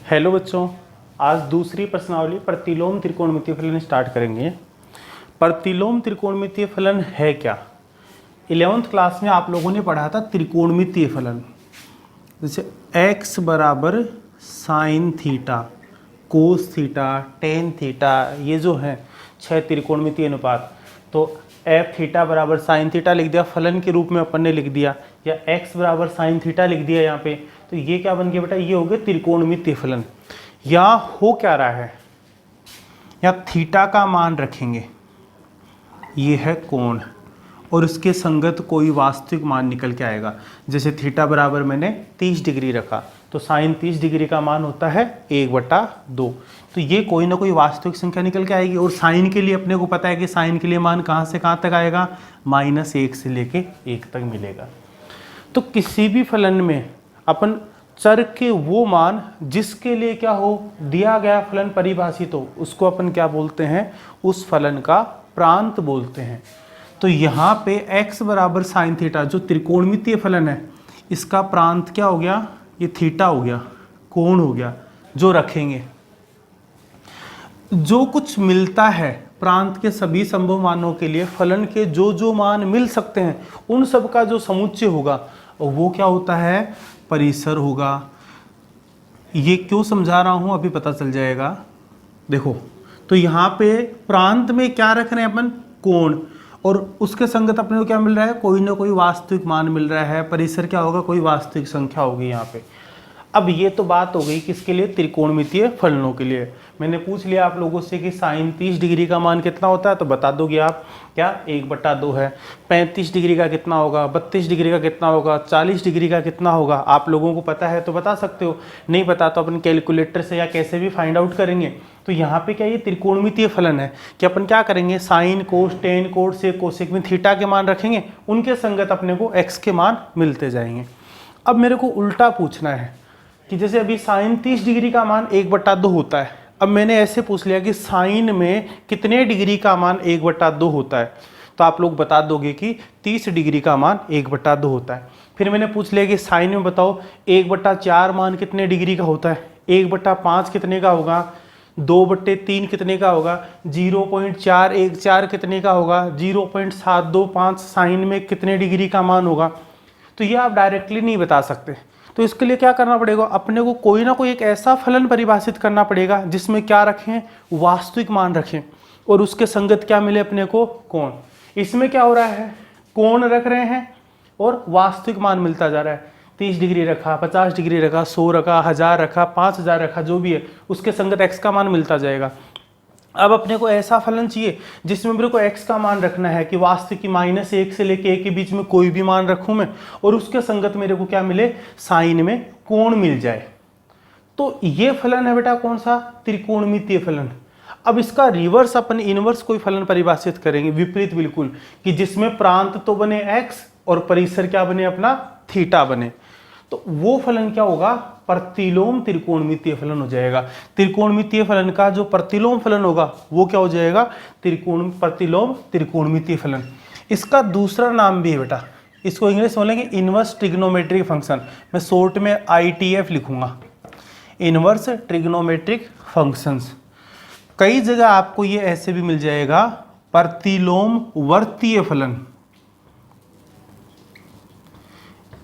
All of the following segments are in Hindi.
हेलो बच्चों, आज दूसरी प्रश्नावली प्रतिलोम त्रिकोणमितीय फलन स्टार्ट करेंगे। प्रतिलोम त्रिकोणमितीय फलन है क्या? 11th क्लास में आप लोगों ने पढ़ा था त्रिकोणमितीय फलन, जैसे x बराबर sine theta, cos theta, tan theta, ये जो है 6 त्रिकोणमितीय अनुपात। तो f थीटा बराबर साइन थीटा लिख दिया, फलन के रूप में अपन ने लिख दिया, या x बराबर साइन थीटा लिख दिया यहाँ पे। तो ये क्या बन गया बेटा? ये हो गया त्रिकोणमितीय फलन। यहाँ हो क्या रहा है, यहाँ थीटा का मान रखेंगे, ये है कोण, और इसके संगत कोई वास्तविक मान निकल के आएगा। जैसे थीटा बराबर मैंने 30 डिग्री रखा, तो साइन 30 डिग्री का मान होता है 1/2। तो ये कोई ना कोई वास्तविक संख्या निकल के आएगी। और साइन के लिए अपने को पता है कि साइन के लिए मान कहाँ से कहाँ तक आएगा, -1 से लेके 1 तक मिलेगा। तो किसी भी फलन में अपन चर के वो मान जिसके लिए क्या हो, दिया गया फलन परिभाषित हो, उसको अपन क्या बोलते हैं, उस फलन का प्रांत बोलते हैं। तो यहाँ पे x बराबर साइन थीटा जो त्रिकोणमितीय फलन है, इसका प्रांत क्या हो गया, ये थीटा हो गया, कोण हो गया, जो रखेंगे। जो कुछ मिलता है प्रांत के सभी संभव मानों के लिए, फलन के जो जो मान मिल सकते हैं उन सब का जो समुच्चय होगा वो क्या होता है, परिसर होगा। ये क्यों समझा रहा हूं अभी पता चल जाएगा। देखो, तो यहाँ पे प्रांत में क्या रख रहे हैं अपन, कोण, और उसके संगत अपने को क्या मिल रहा है, कोई ना कोई वास्तविक मान मिल रहा है। परिसर क्या होगा, कोई वास्तविक संख्या होगी यहाँ पे। अब ये तो बात हो गई किसके लिए, त्रिकोणमितीय फलनों के लिए। मैंने पूछ लिया आप लोगों से कि साइन 30 डिग्री का मान कितना होता है, तो बता दोगे आप क्या, 1/2 है। 35 डिग्री का कितना होगा, 32 डिग्री का कितना होगा, 40 डिग्री का कितना होगा, आप लोगों को पता है तो बता सकते हो, नहीं पता तो अपन कैलकुलेटर से या कैसे भी फाइंड आउट करेंगे। तो यहाँ पे क्या, ये त्रिकोणमितीय फलन है कि अपन क्या करेंगे, साइन कोस टेन कोस सेक कोसेक में थीटा के मान रखेंगे, उनके संगत अपने को एक्स के मान मिलते जाएंगे। अब मेरे को उल्टा पूछना है कि जैसे अभी साइन 30 डिग्री का मान 1/2 होता है, अब मैंने ऐसे पूछ लिया कि साइन में कितने डिग्री का मान 1/2 होता है, तो आप लोग बता दोगे कि 30 डिग्री का मान 1/2 होता है। फिर मैंने पूछ लिया कि साइन में बताओ 1/4 मान कितने डिग्री का होता है, 1/5 कितने का होगा, 2/3 कितने का होगा, 0.414 कितने का होगा, 0.725 साइन में कितने डिग्री का मान होगा। तो ये आप डायरेक्टली नहीं बता सकते। तो इसके लिए क्या करना पड़ेगा, अपने को कोई ना कोई एक ऐसा फलन परिभाषित करना पड़ेगा जिसमें क्या रखें, वास्तविक मान रखें, और उसके संगत क्या मिले अपने को, कोण। इसमें क्या हो रहा है, कोण रख रहे हैं और वास्तविक मान मिलता जा रहा है। 30 डिग्री रखा, 50 डिग्री रखा, 100 रखा, 1000 रखा, 5000 रखा, जो भी है उसके संगत x का मान मिलता जाएगा। अब अपने को ऐसा फलन चाहिए जिसमें मेरे को x का मान रखना है कि वास्तविक की -1 से लेके 1 के बीच में कोई भी मान रखूं मैं, और उसके संगत मेरे को क्या मिले, साइन में कोण मिल जाए। तो ये फलन है बेटा कौन सा, त्रिकोणमितीय फलन। अब इसका रिवर्स अपन इनवर्स कोई फलन परिभाषित करेंगे, विपरीत बिल्कुल, कि जिसमें प्रांत तो बने x और परिसर क्या बने अपना, थीटा बने। तो वो फलन क्या होगा, प्रतिलोम त्रिकोणमितीय फलन हो जाएगा। त्रिकोणमितीय फलन का जो प्रतिलोम फलन होगा वो क्या हो जाएगा, प्रतिलोम त्रिकोणमितीय फलन। इसका दूसरा नाम भी है बेटा, इसको इंग्लिश में बोलेंगे इनवर्स ट्रिग्नोमेट्रिक फंक्शन। मैं शॉर्ट में ITF लिखूंगा, इनवर्स ट्रिग्नोमेट्रिक फंक्शंस। कई जगह आपको ये ऐसे भी मिल जाएगा, प्रतिलोम वर्तीय फलन,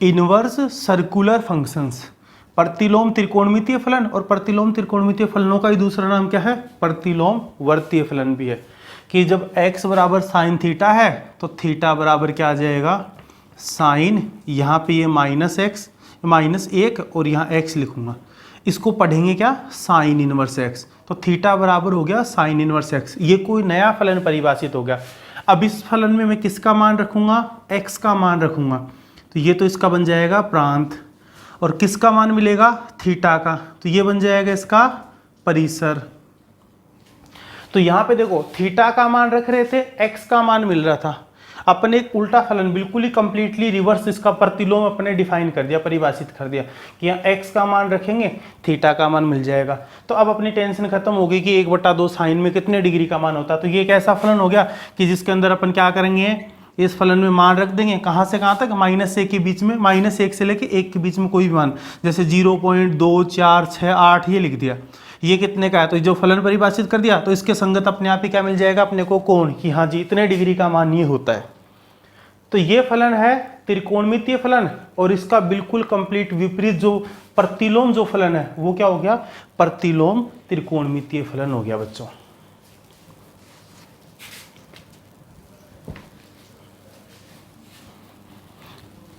इनवर्स सर्कुलर फंक्शंस। प्रतिलोम त्रिकोणमितीय फलन और प्रतिलोम त्रिकोणमितीय फलनों का ही दूसरा नाम क्या है, प्रतिलोम वर्तीय फलन भी है। कि जब x बराबर साइन थीटा है तो थीटा बराबर क्या आ जाएगा, साइन, यहाँ पे ये -1 और यहाँ x लिखूंगा, इसको पढ़ेंगे क्या, साइन इनवर्स x। तो थीटा बराबर हो गया साइन इनवर्स x। ये कोई नया फलन परिभाषित हो गया। अब इस फलन में मैं किसका मान रखूंगा, x का मान रखूंगा, तो ये तो इसका बन जाएगा प्रांत, और किसका मान मिलेगा, थीटा का, तो ये बन जाएगा इसका परिसर। तो यहाँ पे देखो थीटा का मान रख रहे थे, x का मान मिल रहा था। अपन एक उल्टा फलन बिल्कुल ही कंप्लीटली रिवर्स इसका प्रतिलोम अपने डिफाइन कर दिया, परिभाषित कर दिया कि यहाँ x का मान रखेंगे, थीटा का मान मिल जाएगा। तो अब अपनी टेंशन खत्म हो गई कि 1/2 साइन में कितने डिग्री का मान होता है। तो ये एक ऐसा फलन हो गया कि जिसके अंदर अपन क्या करेंगे, इस फलन में मान रख देंगे, कहाँ से कहाँ तक, -1 के बीच में, -1 से लेके 1 के बीच में कोई भी मान, जैसे 0.24668 ये लिख दिया। ये कितने का है, तो जो फलन परिभाषित कर दिया तो इसके संगत अपने आप ही क्या मिल जाएगा अपने को, कोण, कि हाँ जी इतने डिग्री का मान ये होता है। तो ये फलन है त्रिकोणमितीय फलन, और इसका बिल्कुल कंप्लीट विपरीत जो प्रतिलोम जो फलन है वो क्या हो गया, प्रतिलोम त्रिकोणमितीय फलन हो गया बच्चों।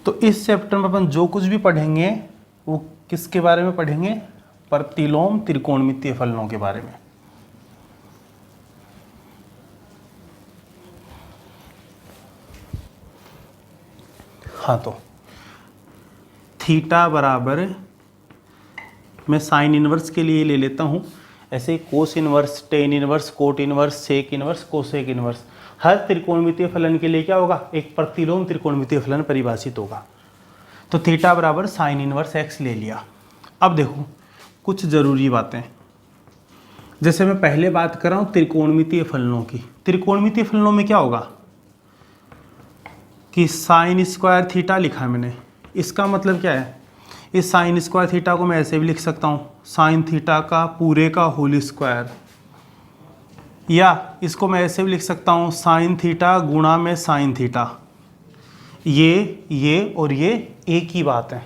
तो इस चैप्टर में अपन जो कुछ भी पढ़ेंगे वो किसके बारे में पढ़ेंगे, प्रतिलोम त्रिकोणमितीय फलनों के बारे में। हाँ, तो थीटा बराबर, मैं साइन इनवर्स के लिए ले लेता हूँ, ऐसे cos inverse, tan inverse, cot inverse, sec inverse, cosec inverse, हर त्रिकोणमितीय फलन के लिए क्या होगा, एक प्रतिलोम त्रिकोणमितीय फलन परिभाषित होगा। तो थीटा बराबर साइन इनवर्स एक्स ले लिया। अब देखो कुछ ज़रूरी बातें, जैसे मैं पहले बात कर रहा हूँ त्रिकोणमितीय फलनों की। त्रिकोणमितीय फलनों में क्या होगा कि साइन स्क्वायर थीटा लिखा है मैंने, इसका मतलब क्या है, इस साइन स्क्वायर थीटा को मैं ऐसे भी लिख सकता हूँ, साइन थीटा का पूरे का होल स्क्वायर, या इसको मैं ऐसे भी लिख सकता हूँ साइन थीटा गुणा में साइन थीटा। ये और ये एक ही बात है,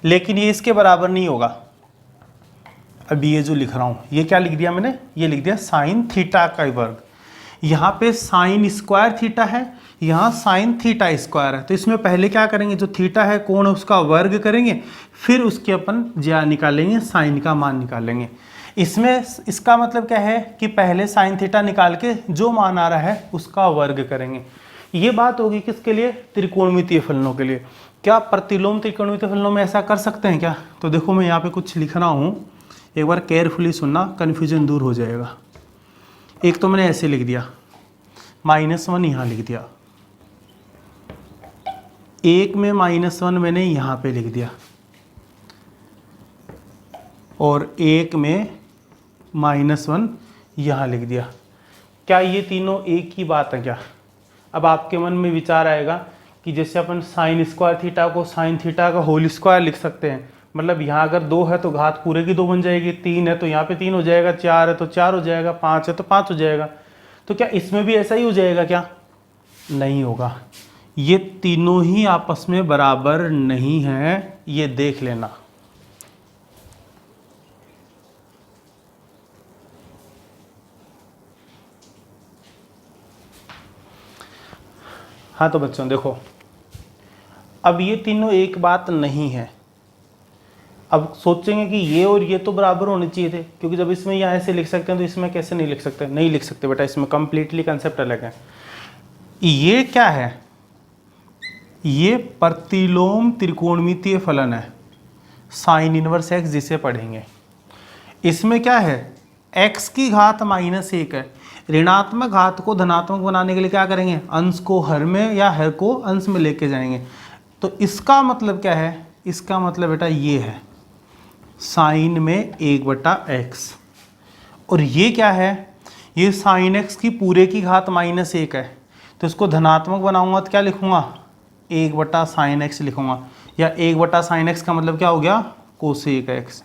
लेकिन ये इसके बराबर नहीं होगा। अभी ये जो लिख रहा हूँ ये क्या लिख दिया मैंने, ये लिख दिया साइन थीटा का वर्ग। यहाँ पे साइन स्क्वायर थीटा है, यहाँ साइन थीटा स्क्वायर है। तो इसमें पहले क्या करेंगे, जो थीटा है कोण उसका वर्ग करेंगे, फिर उसके अपन ज्या निकालेंगे, साइन का मान निकालेंगे। इसमें इसका मतलब क्या है कि पहले साइन थीटा निकाल के जो मान आ रहा है उसका वर्ग करेंगे। ये बात होगी किसके लिए, त्रिकोणमितीय फलनों के लिए। क्या प्रतिलोम त्रिकोणमितीय फलनों में ऐसा कर सकते हैं क्या, तो देखो मैं यहाँ पे कुछ लिख रहा हूँ, एक बार केयरफुली सुनना, कन्फ्यूजन दूर हो जाएगा। एक तो मैंने ऐसे लिख दिया, -1 यहाँ लिख दिया, एक में -1 मैंने यहाँ पे लिख दिया, और एक में -1 यहाँ लिख दिया। क्या ये तीनों एक ही बात है क्या। अब आपके मन में विचार आएगा कि जैसे अपन साइन स्क्वायर थीटा को साइन थीटा का होल स्क्वायर लिख सकते हैं, मतलब यहाँ अगर 2 है तो घात पूरे की 2 बन जाएगी, 3 है तो यहाँ पे 3 हो जाएगा, 4 है तो 4 हो जाएगा, 5 है तो 5 हो जाएगा। तो क्या इसमें भी ऐसा ही हो जाएगा क्या, नहीं होगा। ये तीनों ही आपस में बराबर नहीं है, ये देख लेना। हाँ तो बच्चों देखो, अब ये तीनों एक बात नहीं है। अब सोचेंगे कि ये और ये तो बराबर होने चाहिए थे, क्योंकि जब इसमें यहाँ ऐसे लिख सकते हैं तो इसमें कैसे नहीं लिख सकते, नहीं लिख सकते बेटा, इसमें कंप्लीटली कंसेप्ट अलग है। ये क्या है, ये प्रतिलोम त्रिकोणमितीय फलन है, साइन इनवर्स एक्स जिसे पढ़ेंगे। इसमें क्या है, x की घात -1 है, ऋणात्मक घात को धनात्मक बनाने के लिए क्या करेंगे, अंश को हर में या हर को अंश में लेके जाएंगे। तो इसका मतलब क्या है, इसका मतलब बेटा ये है साइन में 1/x, और ये क्या है, ये साइन x की पूरे की घात -1 है, तो इसको धनात्मक बनाऊंगा तो क्या लिखूंगा, 1/sin x लिखूंगा, या 1/sin x का मतलब क्या हो गया, कोसेक x।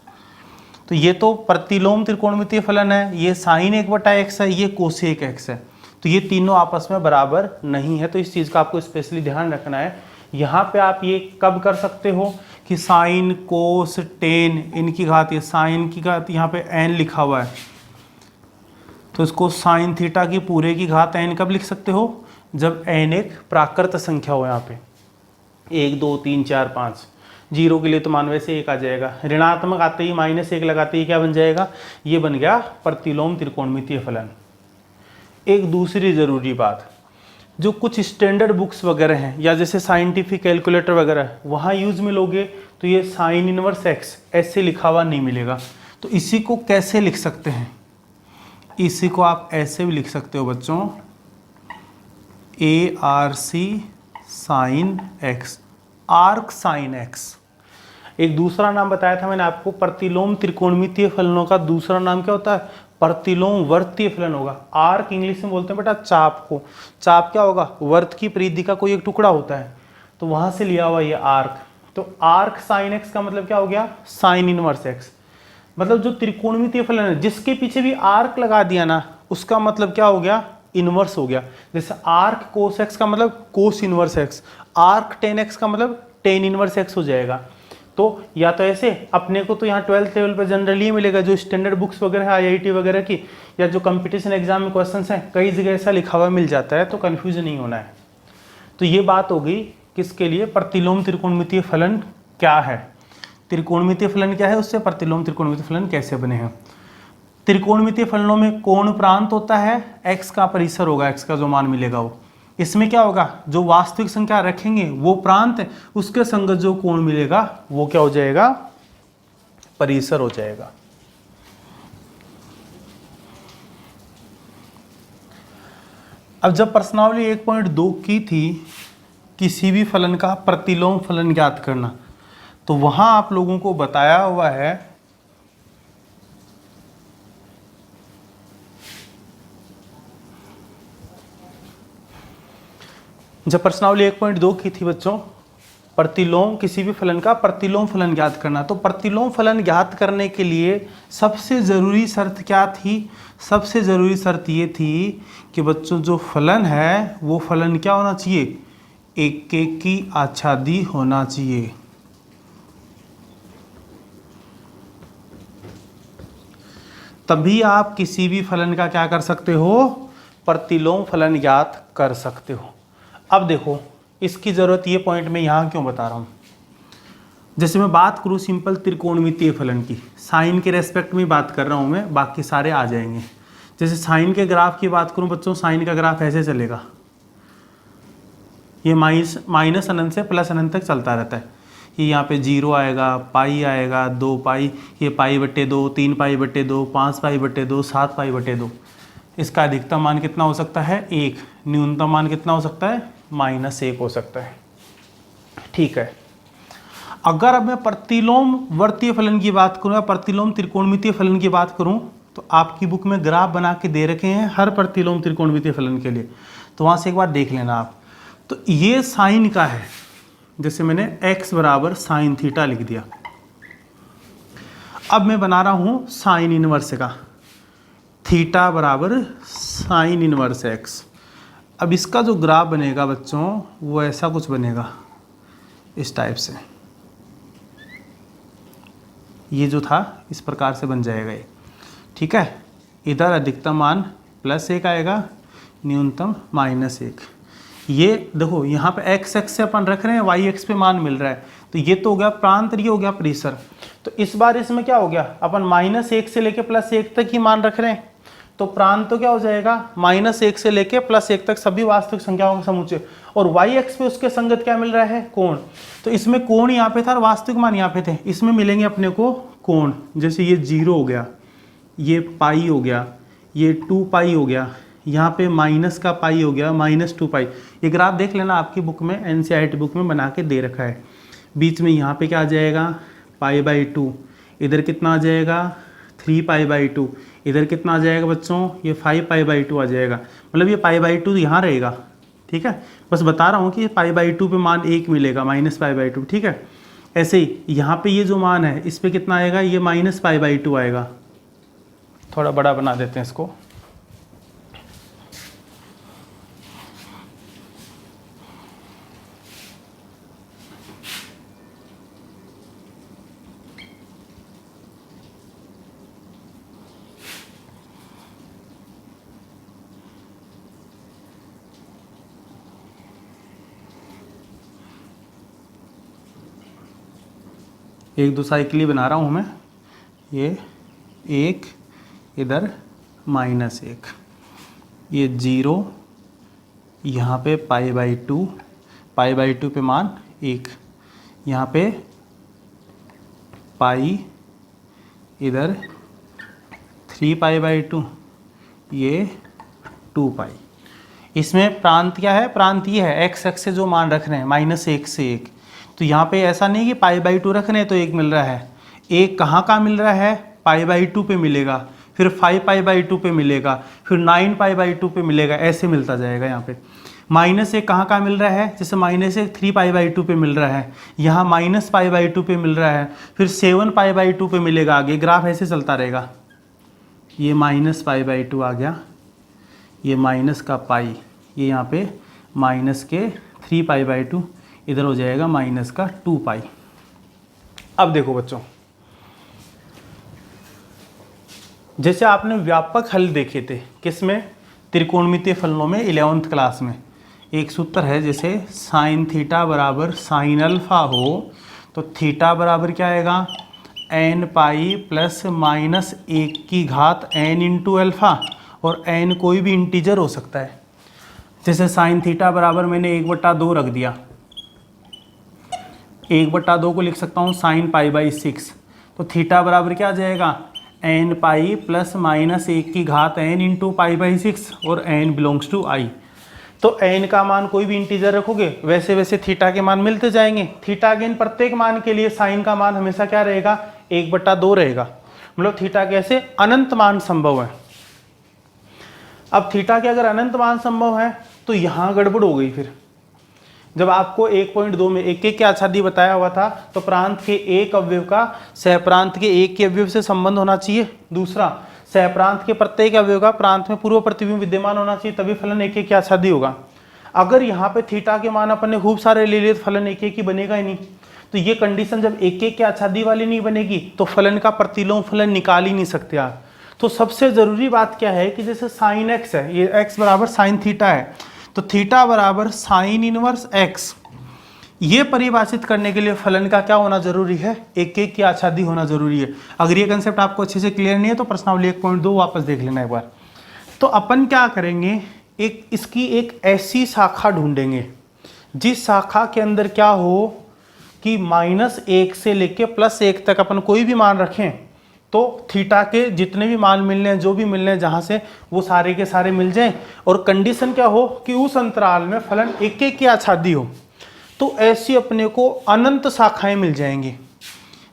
तो ये तो प्रतिलोम त्रिकोणमितीय फलन है, ये साइन 1/x है, ये कोसेक x है। तो ये तीनों आपस में बराबर नहीं है, तो इस चीज़ का आपको स्पेशली ध्यान रखना है। यहाँ पे आप ये कब कर सकते हो कि साइन कोस टेन इनकी घात, ये साइन की घात यहाँ पे n लिखा हुआ है, तो इसको साइन थीटा की पूरे की घात n कब लिख सकते हो, जब n एक प्राकृत संख्या हो। यहाँ पे 1 2 3 4 5, जीरो के लिए तो मान वैसे 1 आ जाएगा, ऋणात्मक आते ही -1 लगाते ही क्या बन जाएगा, ये बन गया प्रतिलोम त्रिकोणमितीय फलन। एक दूसरी ज़रूरी बात, जो कुछ स्टैंडर्ड बुक्स वगैरह हैं या जैसे साइंटिफिक कैलकुलेटर वगैरह वहाँ यूज में लोगे तो ये साइन इनवर्स एक्स ऐसे लिखा हुआ नहीं मिलेगा। तो इसी को कैसे लिख सकते हैं, इसी को आप ऐसे भी लिख सकते हो बच्चों, ARC sine x, arc sine x. एक दूसरा नाम बताया था मैंने आपको, प्रतिलोम त्रिकोणमितीय फलनों का दूसरा नाम क्या होता है, प्रतिलोम वर्तीय फलन होगा। आर्क इंग्लिश में बोलते हैं बेटा चाप को। चाप क्या होगा? वर्त की परिधि का कोई एक टुकड़ा होता है, तो वहां से लिया हुआ ये आर्क। तो आर्क साइन एक्स का मतलब क्या हो गया? Sine inverse x. मतलब जो त्रिकोणमितीय फलन है जिसके पीछे भी आर्क लगा दिया ना, उसका मतलब क्या हो गया? इनवर्स हो गया। जैसे आर्क कोस एक्स का मतलब cos inverse x, arc ten x का मतलब टेन इनवर्स एक्स हो जाएगा। तो या तो ऐसे अपने को तो यहाँ 12th लेवल पर जनरली मिलेगा, जो स्टैंडर्ड बुक्स वगैरह है IIT वगैरह की, या जो कंपटीशन एग्जाम में क्वेश्चंस हैं कई जगह ऐसा लिखा हुआ मिल जाता है, तो कंफ्यूज नहीं होना है। तो ये बात हो गई किसके लिए? प्रतिलोम त्रिकोणमितीय फलन क्या है, त्रिकोणमितीय फलन क्या है, उससे प्रतिलोम त्रिकोणमितीय फलन कैसे बने हैं। त्रिकोणमितीय फलनों में कोण प्रांत होता है, x का परिसर होगा, x का जो मान मिलेगा वो। इसमें क्या होगा? जो वास्तविक संख्या रखेंगे वो प्रांत है, उसके संगत जो कोण मिलेगा वो क्या हो जाएगा? परिसर हो जाएगा। अब जब प्रश्नावली 1.2 की थी किसी भी फलन का प्रतिलोम फलन ज्ञात करना, तो वहां आप लोगों को बताया हुआ है जब प्रश्नावली 1.2 की थी बच्चों, प्रतिलोम किसी भी फलन का प्रतिलोम फलन ज्ञात करना, तो प्रतिलोम फलन ज्ञात करने के लिए सबसे ज़रूरी शर्त क्या थी? सबसे ज़रूरी शर्त ये थी कि बच्चों जो फलन है वो फलन क्या होना चाहिए? एक एक की आच्छादी होना चाहिए। तभी आप किसी भी फलन का क्या कर सकते हो? प्रतिलोम फलन ज्ञात कर सकते हो। अब देखो इसकी ज़रूरत ये पॉइंट में यहाँ क्यों बता रहा हूँ। जैसे मैं बात करूँ सिंपल त्रिकोणमितीय फलन की, साइन के रेस्पेक्ट में बात कर रहा हूँ मैं, बाकी सारे आ जाएंगे। जैसे साइन के ग्राफ की बात करूँ बच्चों, साइन का ग्राफ ऐसे चलेगा, ये माइनस अनंत से प्लस अनंत तक चलता रहता है। ये यहाँ पे 0 आएगा, पाई आएगा, 2 पाई, ये पाई/2, 3 पाई/2, 5 पाई/2, 7 पाई/2। इसका अधिकतम मान कितना हो सकता है? 1। न्यूनतम मान कितना हो सकता है? -1 हो सकता है। ठीक है। अगर अब मैं प्रतिलोम वर्तीय फलन की बात करूँ या प्रतिलोम त्रिकोणमितीय फलन की बात करूँ, तो आपकी बुक में ग्राफ बना के दे रखे हैं हर प्रतिलोम त्रिकोणमितीय फलन के लिए, तो वहाँ से एक बार देख लेना आप। तो ये साइन का है, जैसे मैंने x बराबर साइन थीटा लिख दिया। अब मैं बना रहा हूँ साइन इनवर्स का, थीटा बराबर साइन इनवर्स x। अब इसका जो ग्राफ बनेगा बच्चों वो ऐसा कुछ बनेगा, इस टाइप से। ये जो था इस प्रकार से बन जाएगा ये। ठीक है। इधर अधिकतम मान +1 आएगा, न्यूनतम -1। ये देखो यहाँ पे x एक्स से अपन रख रहे हैं, y एक्स पे मान मिल रहा है, तो ये तो हो गया प्रांत, ये हो गया परिसर। तो इस बार इसमें क्या हो गया, अपन -1 से लेके +1 तक ही मान रख रहे हैं, तो प्रांत तो क्या हो जाएगा? -1 से लेके +1 तक सभी वास्तविक संख्याओं का समुच्चय, और y एक्स पे उसके संगत क्या मिल रहा है? कोण। तो इसमें कोण यहाँ पे था और वास्तविक मान यहाँ पे थे, इसमें मिलेंगे अपने को कोण। जैसे ये 0 हो गया, ये पाई हो गया, ये 2 पाई हो गया, यहाँ पे माइनस का पाई हो गया, -2 पाई। ये ग्राफ देख लेना, आपकी बुक में NCERT बुक में बना के दे रखा है। बीच में यहाँ पे क्या आ जाएगा? π/2। इधर कितना आ जाएगा? 3 π/2। इधर कितना आ जाएगा बच्चों? ये 5 π/2 आ जाएगा। मतलब ये π/2 यहाँ रहेगा। ठीक है, बस बता रहा हूँ कि π/2 पे मान 1 मिलेगा, -π/2। ठीक है। ऐसे ही यहाँ पे ये जो मान है इस पे कितना आएगा? ये -π/2 आएगा। थोड़ा बड़ा बना देते हैं इसको। एक दो साइकिल बना रहा हूँ मैं। ये 1, इधर -1, ये 0, यहाँ पे π/2, π/2 पे मान 1, यहाँ पे पाई, इधर 3 π/2, ये 2 पाई। इसमें प्रांत क्या है? प्रांत ये है, x एक्स से जो मान रख रहे हैं -1 से 1। तो यहाँ पे ऐसा नहीं कि π/2 रख रहे हैं तो 1 मिल रहा है। 1 कहाँ का मिल रहा है? π/2 पे मिलेगा, फिर 5π/2 पे मिलेगा, फिर 9π/2 पे मिलेगा, ऐसे मिलता जाएगा। यहाँ पे -1 कहाँ कहाँ मिल रहा है, जैसे -1 3π/2 पे मिल रहा है, यहाँ -π/2 पे मिल रहा है, फिर 7π/2 पे मिलेगा। आगे ग्राफ ऐसे चलता रहेगा, ये -π/2 आ गया, ये माइनस का पाई, ये यहाँ पे माइनस के 3π/2, इधर हो जाएगा माइनस का 2π। अब देखो बच्चों, जैसे आपने व्यापक हल देखे थे किसमें, त्रिकोणमितीय फलनों में 11th क्लास में, एक सूत्र है जैसे sin थीटा बराबर sin अल्फा हो तो थीटा बराबर क्या आएगा, n पाई प्लस माइनस 1 की घात n इंटू अल्फा, और n कोई भी इंटीजर हो सकता है। जैसे sin थीटा बराबर मैंने 1/2 रख दिया, 1/2 को लिख सकता हूँ sin π/6, तो थीटा बराबर क्या आ जाएगा, n पाई प्लस माइनस 1 की घात n इंटू π/6, और n बिलोंग्स टू i। तो n का मान कोई भी इंटीजर रखोगे वैसे वैसे थीटा के मान मिलते जाएंगे। थीटा के इन प्रत्येक मान के लिए साइन का मान हमेशा क्या रहेगा, 1/2 रहेगा। मतलब थीटा के ऐसे अनंत मान संभव है। अब थीटा के अगर अनंत मान संभव है तो यहाँ गड़बड़ हो गई। फिर जब आपको 1.2 में एक एक की आच्छादी बताया हुआ था तो प्रांत के एक अवयव का सहप्रांत के एक के अवयव से संबंध होना चाहिए। दूसरा, सहप्रांत के प्रत्येक अवयव का प्रांत में पूर्व प्रतिबिंब विद्यमान होना चाहिए, तभी फलन एक एक की आच्छादी होगा। अगर यहाँ पे थीटा के मान अपन ने खूब सारे ले लिए तो फलन एक एक ही बनेगा ही नहीं। तो ये कंडीशन जब एक एक की आच्छादी वाली नहीं बनेगी तो फलन का प्रतिलोम फलन निकाल ही नहीं सकते आप। तो सबसे जरूरी बात क्या है कि जैसे साइन एक्स है, ये एक्स बराबर साइन थीटा है, तो थीटा बराबर साइन इनवर्स एक्स, ये परिभाषित करने के लिए फलन का क्या होना जरूरी है, एक एक की आच्छादी होना जरूरी है। अगर ये कंसेप्ट आपको अच्छे से क्लियर नहीं है तो प्रश्नावली 1.2 वापस देख लेना एक बार। तो अपन क्या करेंगे, एक इसकी एक ऐसी शाखा ढूंढेंगे जिस शाखा के अंदर क्या हो कि -1 से लेके +1 तक अपन कोई भी मान रखें तो थीटा के जितने भी मान मिलने हैं, जो भी मिलने हैं जहाँ से, वो सारे के सारे मिल जाएं। और कंडीशन क्या हो कि उस अंतराल में फलन एक एक की आच्छादी हो। तो ऐसी अपने को अनंत शाखाएं मिल जाएंगी।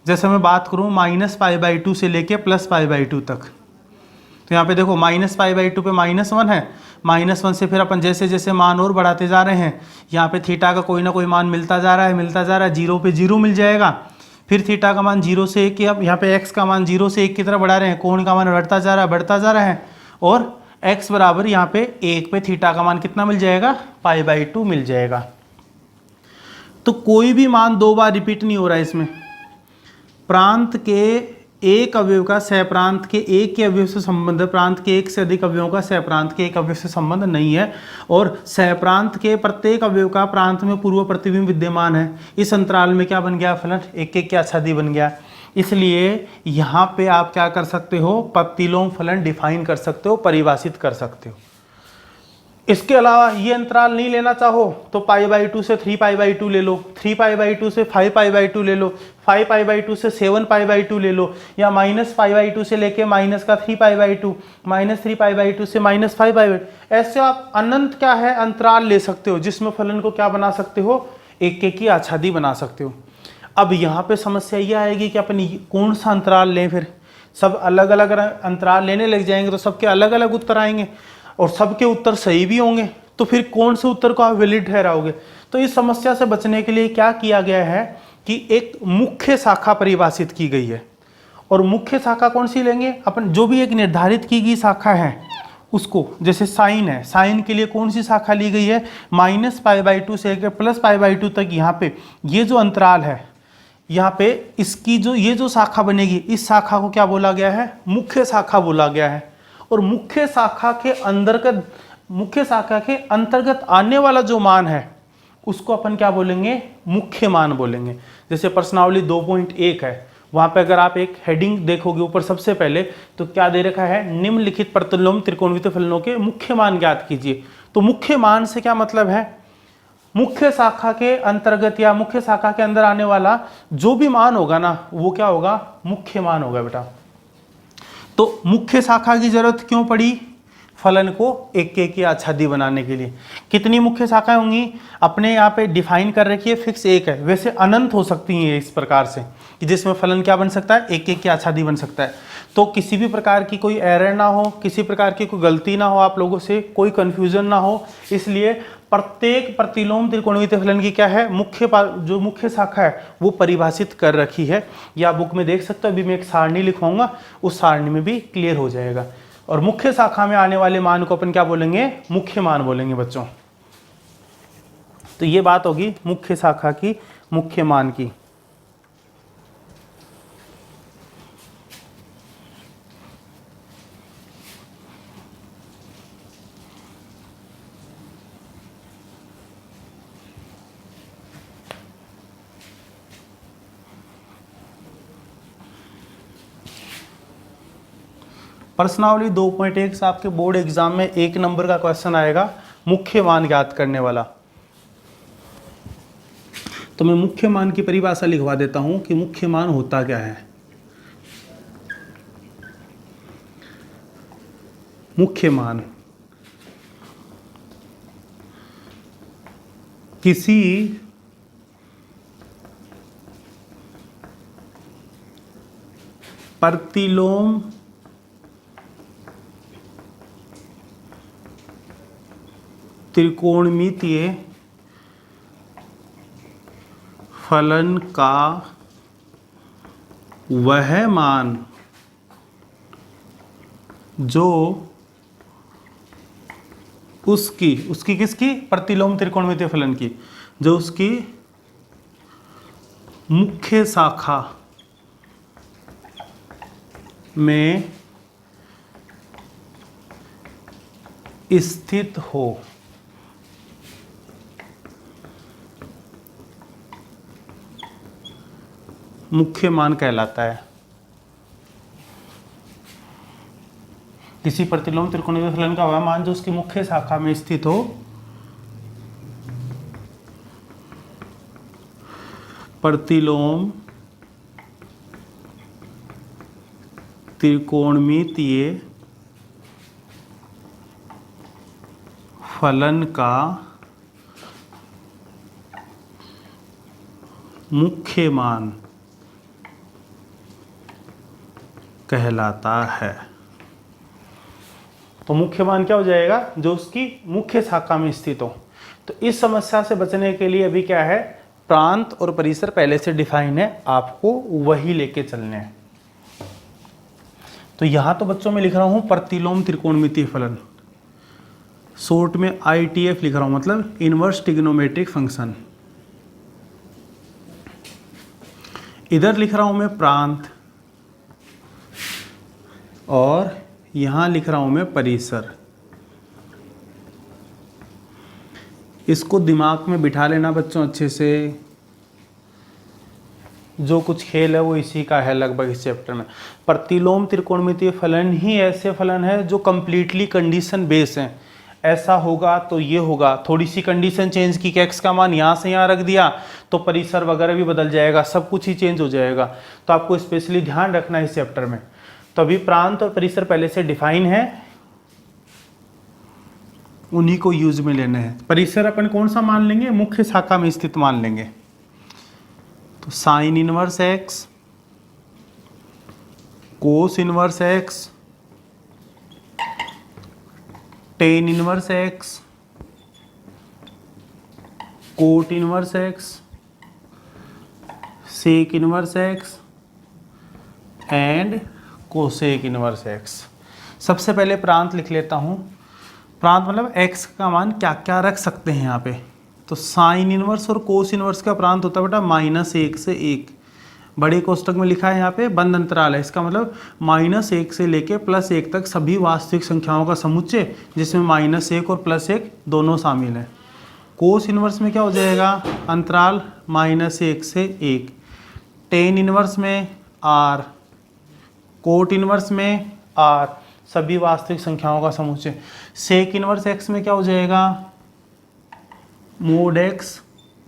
जैसे मैं बात करूँ -π/2 से लेके +π/2 तक, तो यहाँ पे देखो -π/2 पे -1 है, -1 से फिर अपन जैसे जैसे मान और बढ़ाते जा रहे हैं, यहाँ पे थीटा का कोई ना कोई मान मिलता जा रहा है, 0 पे 0 मिल जाएगा। फिर थीटा का मान 0 से 1, अब यहाँ पे x का मान 0 से 1 की तरफ बढ़ा रहे हैं, कोण का मान बढ़ता जा रहा है, और x बराबर यहाँ पे 1 पे थीटा का मान कितना मिल जाएगा, π/2 मिल जाएगा। तो कोई भी मान 2 बार रिपीट नहीं हो रहा है इसमें। प्रांत के एक अवयव का सहप्रांत के एक के अवयव से संबंध है, प्रांत के एक से अधिक अवयवों का सहप्रांत के एक अवयव से संबंध नहीं है, और सहप्रांत के प्रत्येक अवयव का प्रांत में पूर्व प्रतिबिंब विद्यमान है। इस अंतराल में क्या बन गया, फलन एक एक की आच्छादी बन गया। इसलिए यहाँ पे आप क्या कर सकते हो, प्रतिलोम फलन डिफाइन कर सकते हो, परिभाषित कर सकते हो। इसके अलावा ये अंतराल नहीं लेना चाहो तो π/2 से 3π/2 ले लो, 3π/2 से 5π/2 ले लो, 5π/2 से 7π/2 ले लो, या -π/2 से लेके -3π/2, -3π/2 से -5π/2। ऐसे आप अनंत क्या है अंतराल ले सकते हो जिसमें फलन को क्या बना सकते हो, एक एक की आच्छादी बना सकते हो। अब यहाँ पे समस्या ये आएगी कि अपन कौन सा अंतराल लें। फिर सब अलग अलग अंतराल लेने लग जाएंगे तो सबके अलग अलग उत्तर आएंगे और सबके उत्तर सही भी होंगे, तो फिर कौन से उत्तर को आप वैलिड ठहराओगे। तो इस समस्या से बचने के लिए क्या किया गया है कि एक मुख्य शाखा परिभाषित की गई है। और मुख्य शाखा कौन सी लेंगे अपन, जो भी एक निर्धारित की गई शाखा है उसको। जैसे साइन है, साइन के लिए कौन सी शाखा ली गई है, -π/2 से लेकर +π/2 तक। यहाँ पे ये जो अंतराल है, यहाँ पे इसकी जो ये जो शाखा बनेगी, इस शाखा को क्या बोला गया है, मुख्य शाखा बोला गया है। और मुख्य शाखा के अंतर्गत आने वाला जो मान है उसको अपन क्या बोलेंगे, मुख्य मान बोलेंगे। जैसे प्रश्नावली 2.1 है, वहां पे अगर आप एक हेडिंग देखोगे ऊपर सबसे पहले तो क्या दे रखा है, निम्नलिखित प्रतिलोम त्रिकोणमितीय फलनों के मुख्य मान ज्ञात कीजिए। तो मुख्य मान से क्या मतलब है, मुख्य शाखा के अंतर्गत या मुख्य शाखा के अंदर आने वाला जो भी मान होगा ना, वो क्या होगा, मुख्य मान होगा बेटा। तो मुख्य शाखा की जरूरत क्यों पड़ी, फलन को एक की आच्छादी बनाने के लिए। कितनी मुख्य शाखाएं होंगी अपने यहाँ पे डिफाइन कर रखी है, फिक्स एक है, वैसे अनंत हो सकती हैं इस प्रकार से कि जिसमें फलन क्या बन सकता है, एक की आच्छादी बन सकता है। तो किसी भी प्रकार की कोई एरर ना हो, किसी प्रकार की कोई गलती ना हो, आप लोगों से कोई कंफ्यूजन ना हो, इसलिए प्रत्येक प्रतिलोम त्रिकोणमितीय फलन की क्या है, जो मुख्य शाखा है वो परिभाषित कर रखी है। या बुक में देख सकते हो, अभी मैं एक सारणी लिखवाऊंगा, उस सारणी में भी क्लियर हो जाएगा। और मुख्य शाखा में आने वाले मान को अपन क्या बोलेंगे, मुख्य मान बोलेंगे बच्चों। तो ये बात होगी मुख्य शाखा की, मुख्य मान की। प्रश्नावली 2.1 से आपके बोर्ड एग्जाम में 1 नंबर का क्वेश्चन आएगा, मुख्य मान ज्ञात करने वाला। तो मैं मुख्य मान की परिभाषा लिखवा देता हूं कि मुख्य मान होता क्या है। मुख्य मान किसी प्रतिलोम त्रिकोणमितीय फलन का वह मान जो उसकी किसकी, प्रतिलोम त्रिकोणमितीय फलन की, जो उसकी मुख्य शाखा में स्थित हो। मुख्य मान कहलाता है। किसी प्रतिलोम त्रिकोणमितीय फलन का वह मान जो उसकी मुख्य शाखा में स्थित हो। प्रतिलोम त्रिकोणमितीय फलन का मुख्य मान कहलाता है। तो मुख्य मान क्या हो जाएगा, जो उसकी मुख्य शाखा में स्थित हो। तो इस समस्या से बचने के लिए अभी क्या है, प्रांत और परिसर पहले से डिफाइन है, आपको वही लेके चलने हैं। तो यहां तो बच्चों में लिख रहा हूं प्रतिलोम त्रिकोणमितीय फलन, शॉर्ट में ITF लिख रहा हूं, मतलब इनवर्स ट्रिग्नोमेट्रिक फंक्शन। इधर लिख रहा हूं मैं प्रांत और यहां लिख रहा हूं मैं परिसर। इसको दिमाग में बिठा लेना बच्चों अच्छे से। जो कुछ खेल है वो इसी का है लगभग इस चैप्टर में। प्रतिलोम त्रिकोणमितीय फलन ही ऐसे फलन है जो कंप्लीटली कंडीशन बेस हैं। ऐसा होगा तो ये होगा, थोड़ी सी कंडीशन चेंज की कि x का मान यहाँ से यहाँ रख दिया तो परिसर वगैरह भी बदल जाएगा, सब कुछ ही चेंज हो जाएगा। तो आपको स्पेशली ध्यान रखना है इस चैप्टर में। तो अभी प्रांत और परिसर पहले से डिफाइन है, उन्हीं को यूज में लेना है। परिसर अपन कौन सा मान लेंगे, मुख्य शाखा में स्थित मान लेंगे। तो sine inverse x, cos inverse x, tan inverse x, cot inverse x, sec inverse x and cosec inverse x। सबसे पहले प्रांत लिख लेता हूं। प्रांत मतलब x का मान क्या क्या रख सकते हैं यहाँ पे। तो साइन इनवर्स और कोस इनवर्स का प्रांत होता है बेटा -1 से 1। बड़े कोष्टक में लिखा है यहाँ पे बंद अंतराल है, इसका मतलब -1 से लेके +1 तक सभी वास्तविक संख्याओं का समुच्चय, जिसमें -1 और +1 दोनों शामिल हैं। कोस इनवर्स में क्या हो जाएगा, अंतराल -1 से 1। टेन इनवर्स में r, कोट इनवर्स में r, सभी वास्तविक संख्याओं का समुच्चय। सेक इनवर्स x में क्या हो जाएगा, mod x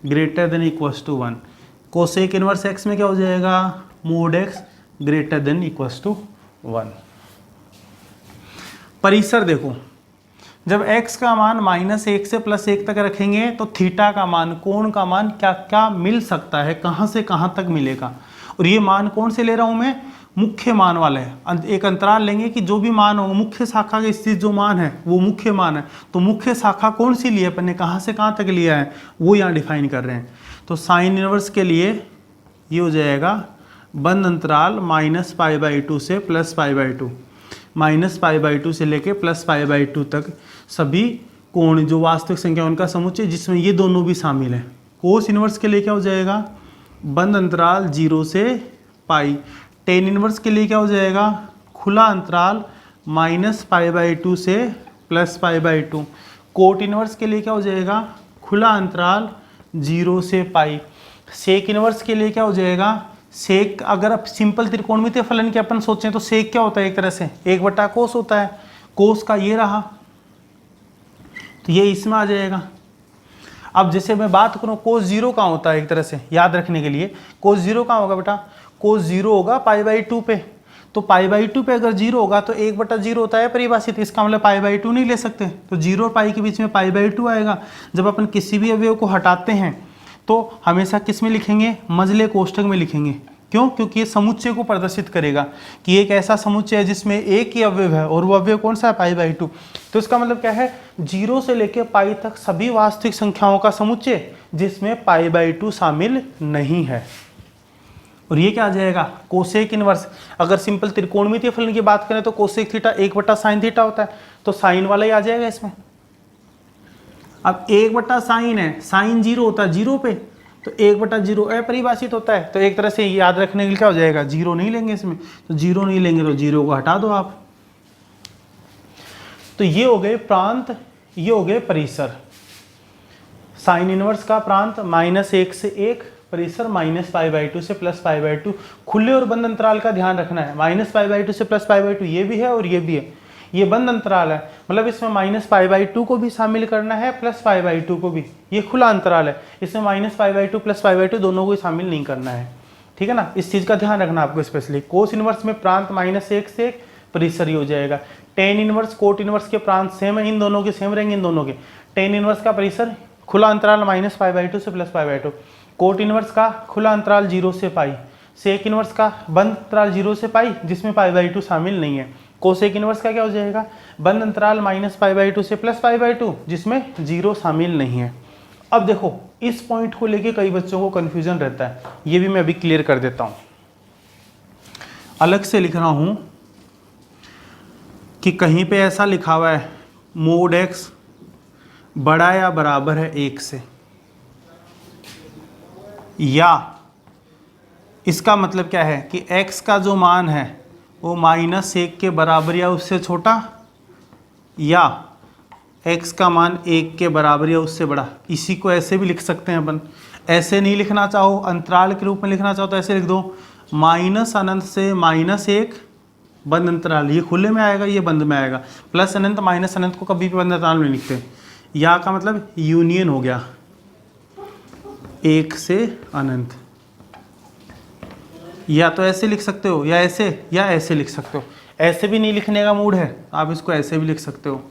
greater than equals to 1। Cosec inverse x में क्या हो जाएगा, mod x greater than equals to 1। परिसर देखो, जब x का मान -1 से +1 तक रखेंगे तो थीटा का मान, कोण का मान क्या क्या मिल सकता है, कहाँ से कहाँ तक मिलेगा। और ये मान कौन से ले रहा हूँ मैं, मुख्य मान वाला है। एक अंतराल लेंगे कि जो भी मान हो, मुख्य शाखा के स्थित जो मान है वो मुख्य मान है। तो मुख्य शाखा कौन सी ली है अपन ने, कहाँ से कहाँ तक लिया है, वो यहाँ डिफाइन कर रहे हैं। तो साइन इनवर्स के लिए ये हो जाएगा बंद अंतराल -π/2 से +π/2, -π/2 से लेके +π/2 तक सभी कोण जो वास्तविक संख्या उनका समुच्चय जिसमें ये दोनों भी शामिल है। कोस इनवर्स के लिए क्या हो जाएगा, बंद अंतराल 0 से पाई। टेन इनवर्स के लिए क्या हो जाएगा, खुला अंतराल -π/2 से +π/2। कोट इनवर्स के लिए क्या हो जाएगा, खुला अंतराल 0 से पाई। सेक इनवर्स के लिए क्या हो जाएगा, सेक अगर आप सिंपल त्रिकोणमितीय फलन के अपन सोचें तो सेक क्या होता है, एक तरह से 1/कोस होता है। कोस का ये रहा तो ये इसमें आ जाएगा। अब जैसे मैं बात करूं कोस 0 कहाँ होता है, एक तरह से याद रखने के लिए कोस 0 कहाँ होगा बेटा, कोस 0 होगा π/2 पे। तो π/2 पे अगर 0 होगा तो 1/0 होता है परिभाषित, इसका मतलब π/2 नहीं ले सकते। तो 0 और पाई के बीच में π/2 आएगा। जब अपन किसी भी अवयव को हटाते हैं तो हमेशा किस में लिखेंगे, मझले कोष्ठक में लिखेंगे। क्यों, क्योंकि ये समुच्चय को प्रदर्शित करेगा कि एक ऐसा समुच्चय है जिसमें एक ही अवयव है और वो अवयव कौन सा है, π/2। तो इसका मतलब क्या है, 0 से लेकर पाई तक सभी वास्तविक संख्याओं का समुच्चय जिसमें π/2 शामिल नहीं है। और ये क्या आ जाएगा, कोसेक इनवर्स। अगर सिंपल त्रिकोणमितीय फलन की बात करें तो कोसेक थीटा 1/sin थीटा होता है, तो साइन वाला ही आ जाएगा इसमें। अब 1/sin है, साइन 0 होता है 0 पे, तो 1/0 अपरिभाषित होता है। तो एक तरह से याद रखने के लिए क्या हो जाएगा, 0 नहीं लेंगे इसमें, तो 0 नहीं लेंगे तो 0 को हटा दो आप। तो ये हो गए प्रांत, ये हो गए परिसर। साइन इनवर्स का प्रांत -1 से 1, परिसर -π/2 से +π/2। खुले और बंद अंतराल का ध्यान रखना है, -π/2 से +π/2 ये भी है और ये भी है। ये बंद अंतराल है, मतलब इसमें -π/2 को भी शामिल करना है, +π/2 को भी। ये खुला अंतराल है, इसमें -π/2 +π/2 दोनों को शामिल नहीं करना है, ठीक है ना। इस चीज़ का ध्यान रखना आपको स्पेशली। कोस इनवर्स में प्रांत -1 से 1, परिसर ही हो जाएगा। टेन इनवर्स कोट इनवर्स के प्रांत सेम है, इन दोनों के सेम रहेंगे, इन दोनों के। टेन इनवर्स का परिसर खुला अंतराल -π/2 से +π/2। कोट इनवर्स का खुला अंतराल 0 से पाई। सेक इनवर्स का बंद अंतराल 0 से पाई जिसमें π/2 शामिल नहीं है। कोसेक इनवर्स का क्या हो जाएगा, बंद अंतराल -π/2 से +π/2 जिसमें 0 शामिल नहीं है। अब देखो इस पॉइंट को लेके कई बच्चों को कन्फ्यूजन रहता है, ये भी मैं अभी क्लियर कर देता हूँ। अलग से लिख रहा हूँ कि कहीं पे ऐसा लिखा हुआ है मोड x बड़ा या बराबर है 1 से, या इसका मतलब क्या है कि x का जो मान है वो -1 के बराबर या उससे छोटा, या x का मान 1 के बराबर या उससे बड़ा। इसी को ऐसे भी लिख सकते हैं अपन, ऐसे नहीं लिखना चाहो अंतराल के रूप में लिखना चाहो तो ऐसे लिख दो -अनंत से -1 बंद अंतराल, ये खुले में आएगा ये बंद में आएगा। प्लस अनंत माइनस अनंत को कभी भी बंद अंतराल में लिखते। या का मतलब यूनियन हो गया 1 से अनंत। या तो ऐसे लिख सकते हो या ऐसे लिख सकते हो। ऐसे भी नहीं लिखने का मूड है आप इसको ऐसे भी लिख सकते हो।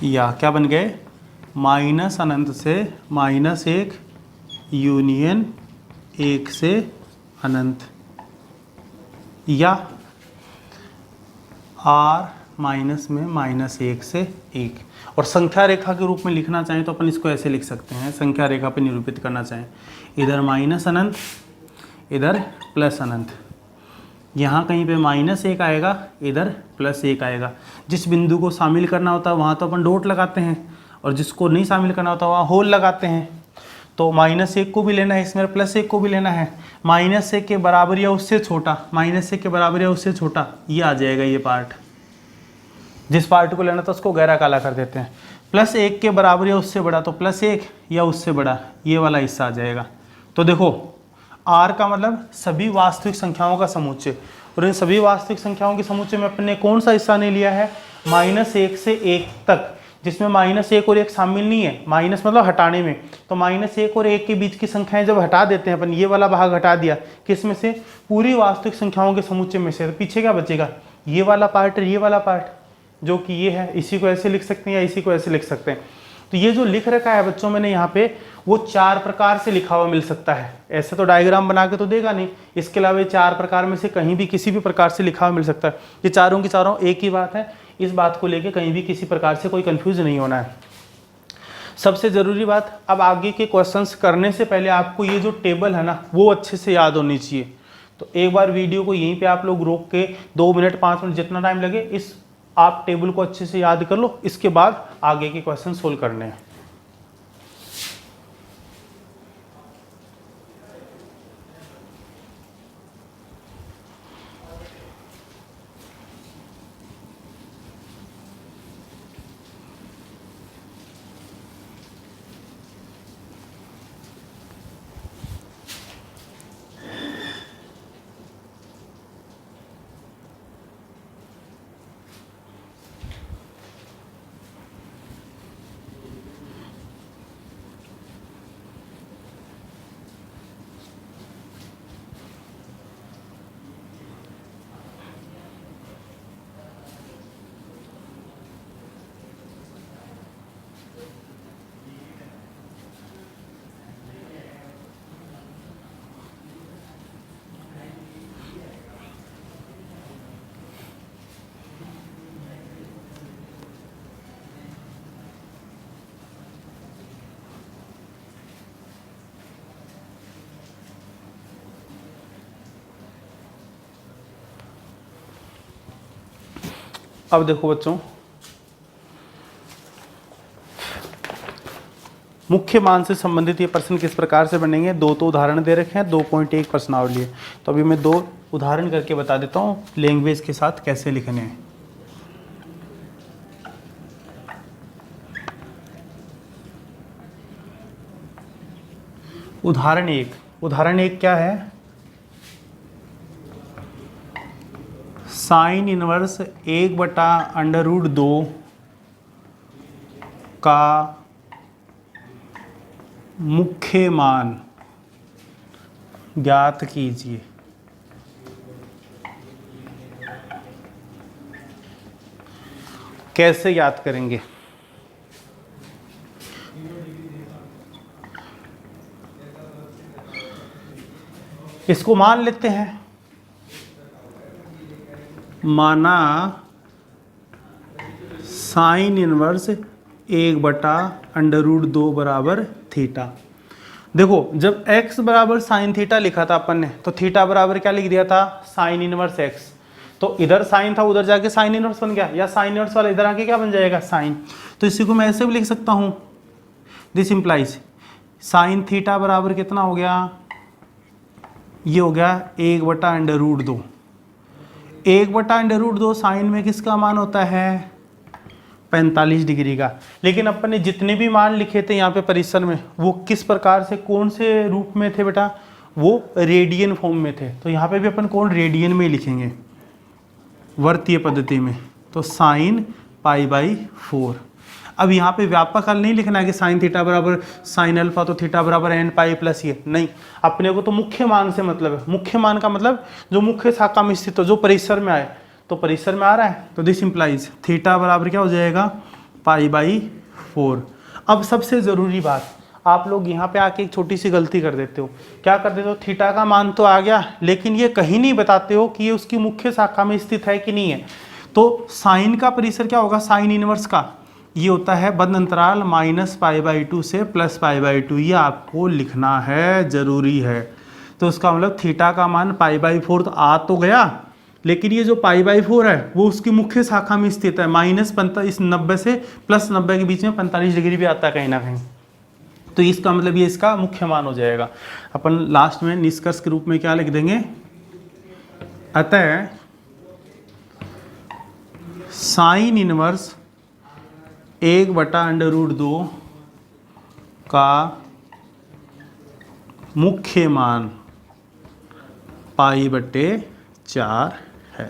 या क्या बन गए, माइनस अनंत से -1 यूनियन 1 से अनंत, या r माइनस में -1 से 1। और संख्या रेखा के रूप में लिखना चाहें तो अपन इसको ऐसे लिख सकते हैं, संख्या रेखा पे निरूपित करना चाहें, इधर माइनस अनंत इधर प्लस अनंत। यहाँ कहीं पे -1 आएगा, इधर +1 आएगा। जिस बिंदु को शामिल करना होता है वहाँ तो अपन डॉट लगाते हैं, और जिसको नहीं शामिल करना होता वहाँ होल लगाते हैं। तो -1 को भी लेना है इसमें, +1 को भी लेना है। -1 के बराबर या उससे छोटा, -1 के बराबर या उससे छोटा, ये आ जाएगा ये पार्ट। जिस पार्ट को लेना था उसको गहरा काला कर देते हैं। +1 के बराबर या उससे बड़ा, तो +1 या उससे बड़ा, ये वाला हिस्सा आ जाएगा। तो देखो r का मतलब सभी वास्तविक संख्याओं का समुच्चय, और इन सभी वास्तविक संख्याओं के समुच्चय में अपने कौन सा हिस्सा नहीं लिया है, -1 से 1 तक जिसमें -1 और 1 शामिल नहीं है, माइनस मतलब हटाने में, तो -1 और 1 के बीच की संख्याएं जब हटा देते हैं अपन, ये वाला भाग हटा दिया, किस में से, पूरी वास्तविक संख्याओं के समुच्चय में से, तो पीछे क्या बचेगा, ये वाला पार्ट और ये वाला पार्ट, जो कि ये है, इसी को ऐसे लिख सकते हैं या इसी को ऐसे लिख सकते हैं। तो ये जो लिख रखा है बच्चों मैंने यहाँ पे, वो 4 प्रकार से लिखा हुआ मिल सकता है, ऐसे तो डायग्राम बना के तो देगा नहीं, इसके अलावा 4 प्रकार में से कहीं भी किसी भी प्रकार से लिखा हुआ मिल सकता है। ये चारों की चारों एक ही बात है, इस बात को लेके कहीं भी किसी प्रकार से कोई कंफ्यूज नहीं होना है। सबसे ज़रूरी बात, अब आगे के क्वेश्चंस करने से पहले आपको ये जो टेबल है ना, वो अच्छे से याद होनी चाहिए। तो एक बार वीडियो को यहीं पे आप लोग रोक के 2 मिनट 5 मिनट जितना टाइम लगे, इस आप टेबल को अच्छे से याद कर लो, इसके बाद आगे के क्वेश्चन सोल्व करने हैं। अब देखो बच्चों, मुख्य मान से संबंधित ये प्रश्न किस प्रकार से बनेंगे। 2 तो उदाहरण दे रखे हैं, 2.1 प्रश्नावली है, तो अभी मैं 2 उदाहरण करके बता देता हूँ लैंग्वेज के साथ कैसे लिखने हैं। उदाहरण एक क्या है, साइन इनवर्स 1/√2 का मुख्य मान ज्ञात कीजिए। कैसे ज्ञात करेंगे, इसको मान लेते हैं, माना साइन इनवर्स 1/√2 बराबर थीटा। देखो जब x बराबर साइन थीटा लिखा था अपन ने, तो थीटा बराबर क्या लिख दिया था, साइन इनवर्स x। तो इधर साइन था, उधर जाके साइन इनवर्स बन गया, या साइन इनवर्स वाला इधर आके क्या बन जाएगा, साइन। तो इसी को मैं ऐसे भी लिख सकता हूं, दिस इंप्लाइज साइन थीटा बराबर कितना हो गया, ये हो गया 1/√2। 1/√2 साइन में किसका मान होता है, 45 डिग्री का। लेकिन अपन ने जितने भी मान लिखे थे यहाँ पे परिसर में, वो किस प्रकार से, कौन से रूप में थे बेटा, वो रेडियन फॉर्म में थे। तो यहाँ पे भी अपन कौन रेडियन में लिखेंगे, वर्तीय पद्धति में, तो साइन π/4। अब यहाँ पे व्यापक हल नहीं लिखना है कि साइन थीटा बराबर साइन अल्फा तो थीटा बराबर n पाई प्लस ये, नहीं, अपने को तो मुख्य मान से मतलब है। मुख्य मान का मतलब जो मुख्य शाखा में स्थित हो, जो परिसर में आए, तो परिसर में आ रहा है, तो दिस इंप्लाइज थीटा बराबर क्या हो जाएगा, π/4। अब सबसे ज़रूरी बात, आप लोग यहाँ पे आके एक छोटी सी गलती कर देते हो। क्या कर देते हो, थीटा का मान तो आ गया, लेकिन ये कहीं नहीं बताते हो कि ये उसकी मुख्य शाखा में स्थित है कि नहीं है। तो साइन का परिसर क्या होगा, साइन इनवर्स का ये होता है बंद अंतराल -π/2 से +π/2, ये आपको लिखना है, ज़रूरी है। तो उसका मतलब थीटा का मान π/4 तो आ तो गया, लेकिन ये जो π/4 है वो उसकी मुख्य शाखा में स्थित है, -90 से +90 के बीच में 45 डिग्री भी आता है कहीं ना कहीं। तो इसका मतलब ये इसका मुख्य मान हो जाएगा। अपन लास्ट में निष्कर्ष के रूप में क्या लिख देंगे, अतः साइन इनवर्स 1/√2 का मुख्य मान π/4 है।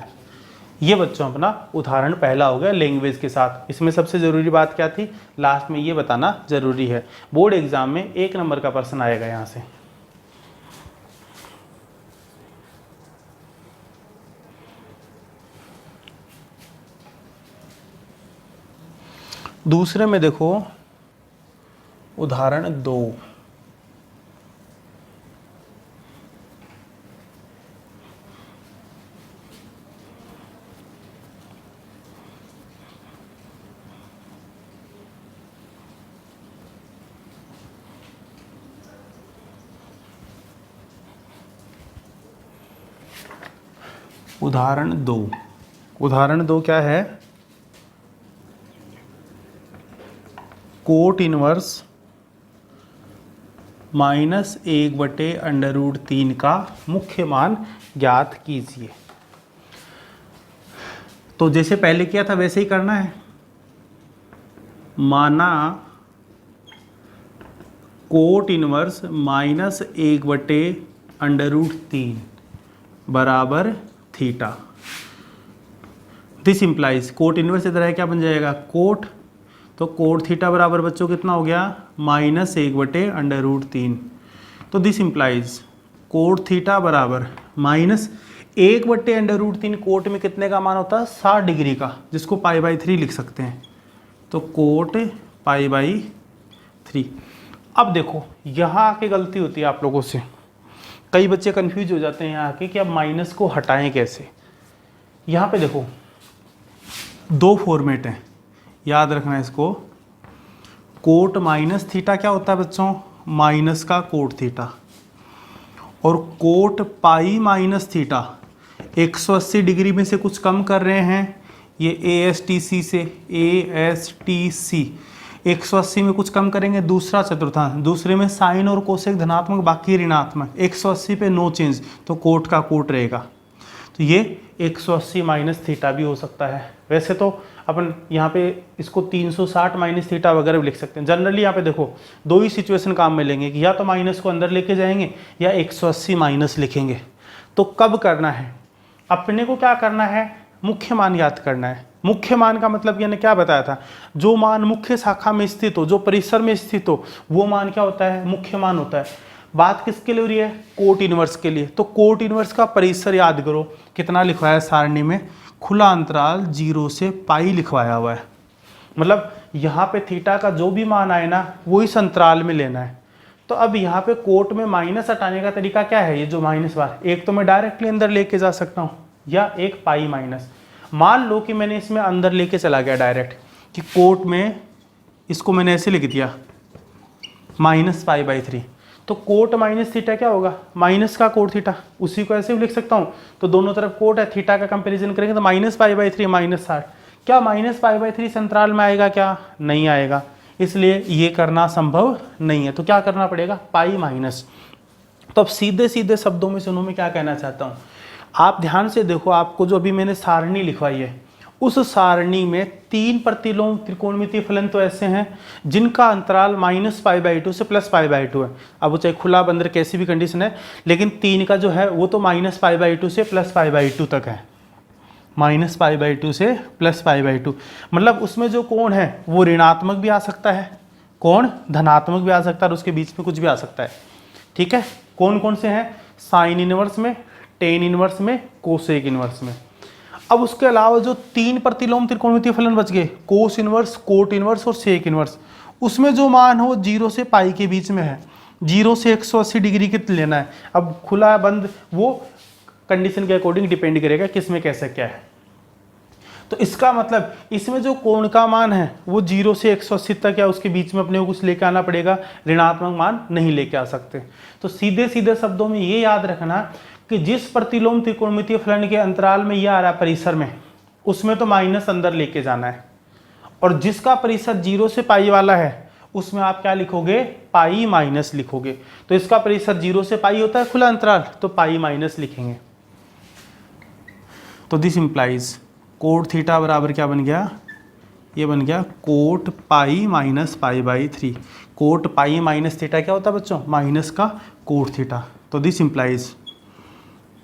ये बच्चों अपना उदाहरण पहला हो गया लैंग्वेज के साथ। इसमें सबसे ज़रूरी बात क्या थी, लास्ट में ये बताना ज़रूरी है। बोर्ड एग्जाम में 1 नंबर का प्रश्न आएगा यहाँ से। दूसरे में देखो उदाहरण 2, उदाहरण दो क्या है, कोट इनवर्स -1/√3 का मुख्य मान ज्ञात कीजिए। तो जैसे पहले किया था वैसे ही करना है। माना कोट इनवर्स -1/√3 बराबर theta. This implies cot inverse इधर है, क्या बन जाएगा कोट, तो कोट थीटा बराबर बच्चों कितना हो गया -1/√3। तो दिस इंप्लाइज कोट थीटा बराबर -1/√3। कोट में कितने का मान होता है 60 डिग्री का, जिसको π/3 लिख सकते हैं। तो कोट π/3। अब देखो यहाँ आके गलती होती है आप लोगों से, कई बच्चे कंफ्यूज हो जाते हैं यहाँ आके कि अब माइनस को हटाएं कैसे। यहाँ पे देखो 2 फॉर्मेट हैं, याद रखना इसको। कोट माइनस थीटा क्या होता है बच्चों, माइनस का कोट थीटा, और coat pi minus theta 180 degree में से कुछ कम कर रहे हैं। ये ASTC से ASTC 180 में कुछ कम करेंगे, दूसरा चतुर्थांश, दूसरे में साइन और कोसेक धनात्मक बाकी ऋणात्मक, 180 पे नो चेंज, तो कोट का कोट रहेगा। तो ये 180 माइनस थीटा भी हो सकता है। वैसे तो अपन यहाँ पे इसको 360 माइनस थीटा वगैरह भी लिख सकते हैं। जनरली यहाँ पे देखो 2 ही सिचुएशन काम में लेंगे कि या तो माइनस को अंदर लेके जाएंगे या 180 माइनस लिखेंगे। तो कब करना है, अपने को क्या करना है, मुख्य मान याद करना है। मुख्य मान का मतलब मैंने क्या बताया था, जो मान मुख्य शाखा में स्थित हो, जो परिसर में स्थित हो, वो मान क्या होता है, मुख्य मान होता है। बात किसके लिए हो रही है, कोट इनवर्स के लिए। तो कोट इनवर्स का परिसर याद करो, कितना लिखवाया सारणी में, खुला अंतराल 0 से पाई लिखवाया हुआ है। मतलब यहाँ पे थीटा का जो भी मान आए ना वो इस अंतराल में लेना है। तो अब यहाँ पे कोट में माइनस हटाने का तरीका क्या है, ये जो माइनस बार, एक तो मैं डायरेक्टली अंदर लेके जा सकता हूँ या एक पाई माइनस। मान लो कि मैंने इसमें अंदर लेके चला गया डायरेक्ट, कि कोट में इसको मैंने ऐसे लिख दिया -π/3, तो कोट माइनस थीटा क्या होगा, माइनस का कोट थीटा, उसी को ऐसे भी लिख सकता हूँ। तो दोनों तरफ कोट है, थीटा का कंपैरिजन करेंगे तो -π/3 -60। क्या -π/3 से अंतराल में आएगा, क्या नहीं आएगा, इसलिए ये करना संभव नहीं है। तो क्या करना पड़ेगा, पाई माइनस। तो अब सीधे सीधे शब्दों में सुनो मैं क्या कहना चाहता हूँ, आप ध्यान से देखो। आपको जो अभी मैंने सारणी लिखवाई है, उस सारणी में 3 प्रतिलोम त्रिकोणमितीय फलन तो ऐसे हैं जिनका अंतराल -π/2 से +π/2 है। अब वो चाहे खुला बंद कैसी भी कंडीशन है, लेकिन 3 का जो है वो तो -π/2 से +π/2 तक है, -π/2 से +π/2। मतलब उसमें जो कोण है वो ऋणात्मक भी आ सकता है, कोण धनात्मक भी आ सकता है, और उसके बीच में कुछ भी आ सकता है। ठीक है, कौन कौन से हैं, साइन इनवर्स में, टेन इनवर्स में, कोसेक इनवर्स में। अब उसके अलावा जो 3 प्रतिलोम त्रिकोणमितीय फलन बच गए, कोस इनवर्स, कोट इनवर्स और सेक इनवर्स, उसमें जो मान हो 0 से पाई के बीच में है, 0 से 180 डिग्री के लेना है। अब खुला बंद वो कंडीशन के अकॉर्डिंग डिपेंड करेगा किस में कैसे क्या है। तो इसका मतलब इसमें जो कोण का मान है वो 0 से 180 तक है, उसके बीच में अपने को कुछ लेके आना पड़ेगा, ऋणात्मक मान नहीं लेके आ सकते। तो सीधे सीधे शब्दों में ये याद रखना कि जिस प्रतिलोम त्रिकोणमितीय फलन के अंतराल में ये आ रहा है परिसर में, उसमें तो माइनस अंदर लेके जाना है, और जिसका परिसर 0 से पाई वाला है उसमें आप क्या लिखोगे, पाई माइनस लिखोगे। तो इसका परिसर 0 से पाई होता है खुला अंतराल, तो पाई माइनस लिखेंगे। तो दिस इंप्लाइज कोट थीटा बराबर क्या बन गया, ये बन गया cot pi minus π/3। Cot pi minus theta क्या होता है बच्चों, माइनस का कोट थीटा। तो दिस इंप्लाइज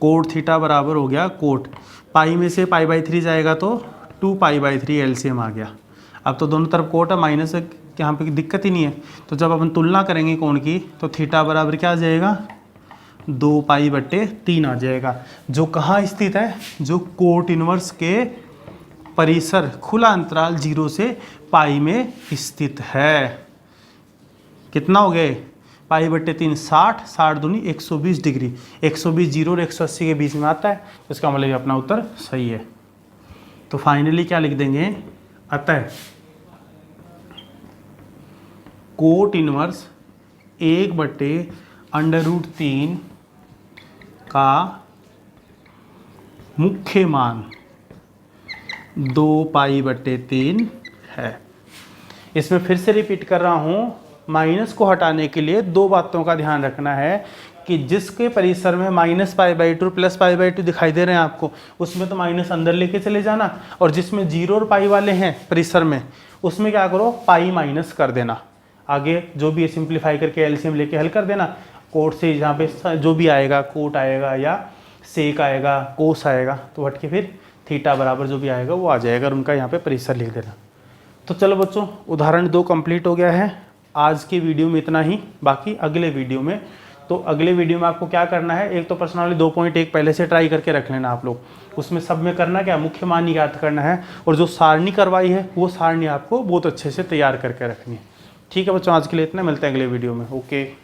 कोट थीटा बराबर हो गया कोट पाई में से पाई बाई 3 जाएगा तो 2 पाई बाई 3 एलसीएम आ गया। अब तो दोनों तरफ कोट है, माइनस है, यहाँ पे दिक्कत ही नहीं है। तो जब अपन तुलना करेंगे कोण की तो थीटा बराबर क्या आ जाएगा 2 पाई बट्टे 3 आ जाएगा, जो कहाँ स्थित है, जो कोट इनवर्स के परिसर खुला अंतराल 0 से पाई में स्थित है। कितना हो गए पाई बट्टे 3 60, 60 दूनी 120 डिग्री, 120 जीरो और 180 के बीच में आता है, तो इसका मतलब अपना उत्तर सही है। तो फाइनली क्या लिख देंगे, अतः कोट इनवर्स 1/√3 का मुख्य मान 2 पाई बट्टे 3 है। इसमें फिर से रिपीट कर रहा हूँ, माइनस को हटाने के लिए दो बातों का ध्यान रखना है कि जिसके परिसर में minus pi by 2 plus pi by 2 दिखाई दे रहे हैं आपको, उसमें तो माइनस अंदर लेके चले जाना, और जिसमें 0 और पाई वाले हैं परिसर में, उसमें क्या करो पाई माइनस कर देना। आगे जो भी सिंप्लीफाई करके एलसीएम लेके हल कर देना। कोट से जहाँ पे जो भी आएगा, कोट आएगा या सेक आएगा, कोस आएगा, तो हट के फिर थीटा बराबर जो भी आएगा वो आ जाएगा, और उनका यहाँ पे परिसर लिख देना। तो चलो बच्चों, उदाहरण 2 कंप्लीट हो गया है। आज की वीडियो में इतना ही, बाकी अगले वीडियो में, तो अगले वीडियो में आपको क्या करना है, एक तो प्रश्नावली 2.1 पहले से ट्राई करके रख लेना आप लोग, उसमें सब में करना क्या, मुख्य मान याद करना है, और जो सारणी करवाई है वो सारणी आपको बहुत अच्छे से तैयार करके रखनी है। ठीक है बच्चों, आज के लिए इतना, मिलते हैं अगले वीडियो में। ओके।